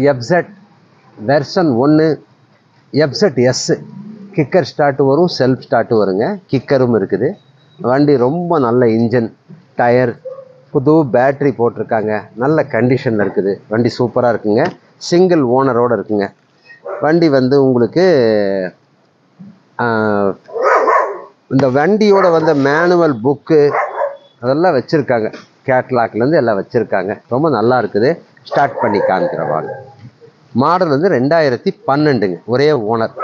எஃப்செட் version 1 எஃப்செட் S kicker start வரும், self start வருங்க. கிக்கரும் இருக்குது. வண்டி ரொம்ப நல்ல இன்ஜின், டயர், புது பேட்ரி போட்டிருக்காங்க. நல்ல கண்டிஷனில் இருக்குது. வண்டி சூப்பராக இருக்குங்க. சிங்கிள் ஓனரோடு இருக்குங்க. வண்டி வந்து உங்களுக்கு இந்த வண்டியோட வந்து மேனுவல் புக்கு அதெல்லாம் வச்சுருக்காங்க. கேட்லாக்லேருந்து எல்லாம் வச்சுருக்காங்க. ரொம்ப நல்லா இருக்குது. ஸ்டார்ட் பண்ணி காமிக்கிறவாங்க. மாடல் வந்து 2012ங்க. ஒரே ஓனர்.